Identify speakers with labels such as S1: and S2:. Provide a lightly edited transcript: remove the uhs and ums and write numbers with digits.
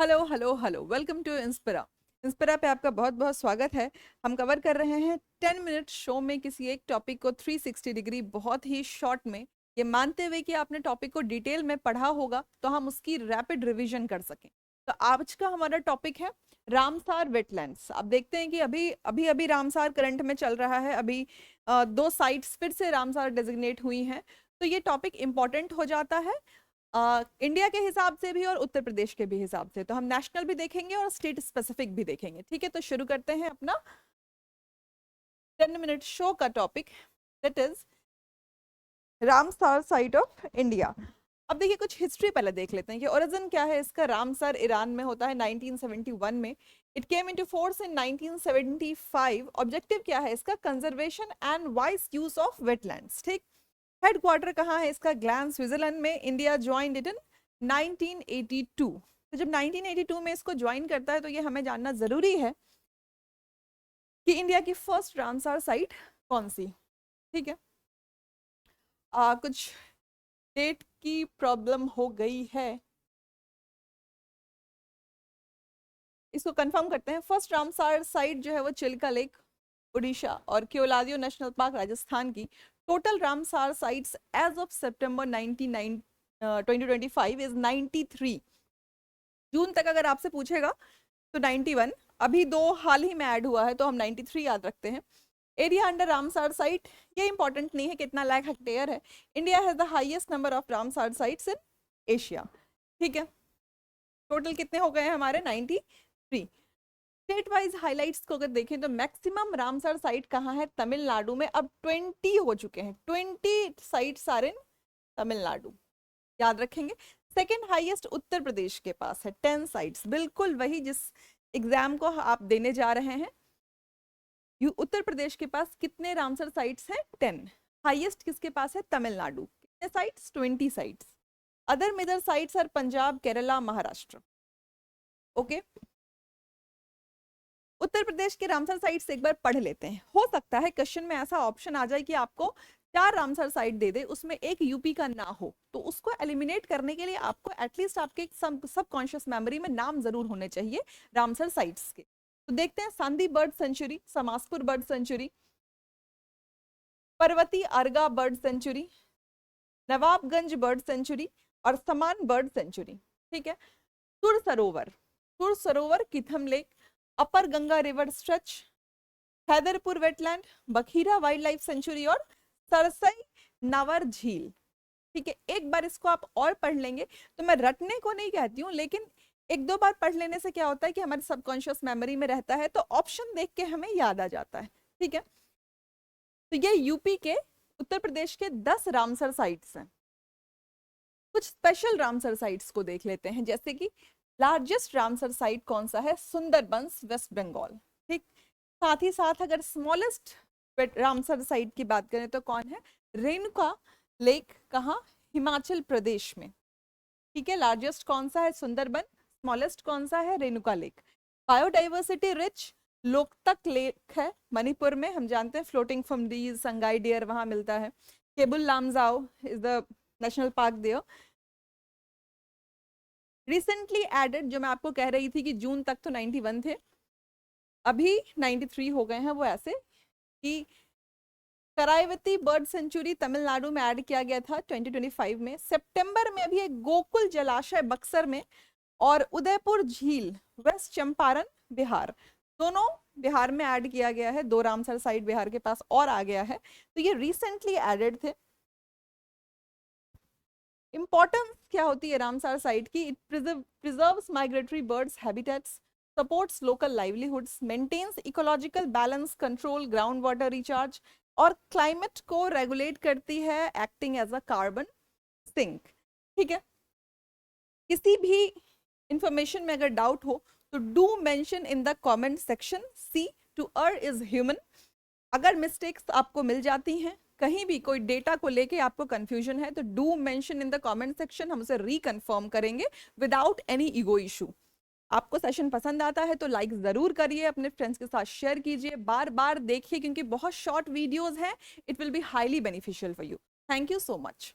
S1: Hello hello hello, welcome to Inspira. Inspira पे आपका बहुत बहुत स्वागत है। हम कवर कर रहे हैं 10 मिनट शो में किसी एक टॉपिक को 360 डिग्री बहुत ही शॉर्ट में, ये मानते हुए कि आपने टॉपिक को डिटेल में पढ़ा होगा तो हम उसकी रैपिड रिवीजन कर सकें। तो आज का हमारा टॉपिक है रामसार वेटलैंड्स। आप देखते हैं कि अभी अभी अभी रामसार करंट में चल रहा है। अभी दो साइट्स फिर से रामसार डेजिग्नेट हुई हैं, तो ये टॉपिक इंपॉर्टेंट हो जाता है इंडिया के हिसाब से भी और उत्तर प्रदेश के भी हिसाब से। तो हम नेशनल भी देखेंगे और स्टेट स्पेसिफिक भी देखेंगे। ठीक है, तो शुरू करते हैं अपना 10 मिनट शो का topic, that is Ramsar site of India. अब देखिए, कुछ हिस्ट्री पहले देख लेते हैं कि ओरिजिन क्या है इसका। रामसर ईरान में होता है 1971 में। It came into force in 1975। Objective क्या है इसका? Conservation and wise use of wetlands. ठीक, हेडक्वार्टर कहाँ है इसका? ग्लैन, स्विट्जरलैंड में। India joined it in 1982। तो जब 1982 में इसको ज्वाइन करता है तो ये हमें जानना जरूरी है कि इंडिया की फर्स्ट रामसार साइट कौन सी। ठीक है, कुछ डेट की प्रॉब्लम हो गई है, इसको कंफर्म करते हैं। फर्स्ट रामसार साइट जो है वो चिल्का लेक उड़ीसा और केवलादियो नेशनल पार्क राजस्थान की। Total Ramsar sites as of September 2025 is 93। जून तक अगर आपसे पूछेगा तो 91, अभी दो हाल ही में ऐड हुआ है तो हम 93 याद रखते हैं। एरिया अंडर रामसार साइट, ये इंपॉर्टेंट नहीं है कितना लाख हेक्टेयर है। India has the highest number of Ramsar sites in Asia. ठीक है, टोटल कितने हो गए हैं हमारे? 93। स्टेट वाइज हाइलाइट्स को अगर देखें तो मैक्सिमम रामसर साइट कहाँ है? तमिलनाडु में। अब 20 हो चुके हैं, 20 साइट्स आर इन तमिलनाडु, याद रखेंगे। सेकेंड हाईएस्ट उत्तर प्रदेश के पास है, 10 साइट्स, बिल्कुल वही जिस एग्जाम को आप देने जा रहे हैं। उत्तर प्रदेश के पास कितने रामसर साइट्स हैं? 10। हाईएस्ट किसके पास है? तमिलनाडु। कितने sites? 20 sites. Other major sites are Punjab, Kerala, Maharashtra. Okay, Uttar Pradesh के रामसर साइट्स एक बार पढ़ लेते हैं। हो सकता है क्वेश्चन में ऐसा ऑप्शन आ जाए कि आपको 4 रामसर साइट दे दे, उसमें एक यूपी का ना हो, तो उसको एलिमिनेट करने के लिए आपको एटलीस्ट आपके सबकॉन्शियस मेमोरी में नाम जरूर होने चाहिए रामसर साइट्स के। तो देखते हैं, Sandi bird sanctuary, Samaspur bird sanctuary, Parvati Arga bird sanctuary, Nawabganj bird sanctuary और समान बर्ड सेंचुरी। ठीक है, Sur Sarovar, Kitham lake, upper Ganga river stretch, Haiderpur wetland, Bakhira wildlife sanctuary और सरसई नावर झील। ठीक है, एक बार इसको आप और पढ़ लेंगे, तो मैं रटने को नहीं कहती हूँ, लेकिन एक दो बार पढ़ लेने से क्या होता है कि हमारे सबकॉन्शियस मेमोरी में रहता है, तो ऑप्शन देख के हमें याद आ जाता है। ठीक है, तो ये यूपी के, उत्तर प्रदेश के 10 रामसर साइट्स हैं। कुछ स्पेशल रामसर साइट्स को देख लेते हैं, जैसे कि लार्जेस्ट रामसर साइट कौन सा है? सुंदरबंस, वेस्ट बंगाल। ठीक, साथ ही साथ अगर स्मॉलेस्ट रामसर साइट की बात करें तो कौन है? रेणुका लेक, कहाँ? हिमाचल प्रदेश में। ठीक है, लार्जेस्ट कौन सा है? सुंदरबन। स्मॉलेस्ट कौन सा है? Renuka lake. Biodiversity rich Loktak lake है मणिपुर में, हम जानते हैं फ्लोटिंग फमडीज, संगाई डियर वहां मिलता है। Keibul Lamjao is the national park there. Recently added, जो मैं आपको कह रही थी कि जून तक तो 91 थे, अभी 93 हो गए हैं, वो ऐसे कि कराईवती बर्ड सेंचुरी तमिलनाडु में ऐड किया गया था 2025 में। सितंबर में अभी एक गोकुल जलाशय बक्सर में और उदयपुर झील वेस्ट चंपारण बिहार, दोनों बिहार में ऐड किया गया है। 2 रामसर साइट बिहार के पास और आ गया है, तो ये रिसेंटली एडेड थे। इंपॉर्टेंस क्या होती है रामसर साइट की? It preserves migratory birds habitats, supports local livelihoods, maintains ecological balance, control ground water recharge और क्लाइमेट को रेगुलेट करती है, acting as a carbon sink. ठीक है, किसी भी इंफॉर्मेशन में अगर डाउट हो तो do mention in the comment section. See to err is human. अगर मिस्टेक्स आपको मिल जाती हैं, कहीं भी कोई डेटा को लेके आपको कंफ्यूजन है, तो do mention in the comment section, हम उसे रिकन्फर्म करेंगे विदाउट एनी ईगो इशू। आपको सेशन पसंद आता है तो लाइक जरूर करिए, अपने फ्रेंड्स के साथ शेयर कीजिए, बार बार देखिए, क्योंकि बहुत शॉर्ट वीडियोस हैं। It will be highly beneficial for you. Thank you so much.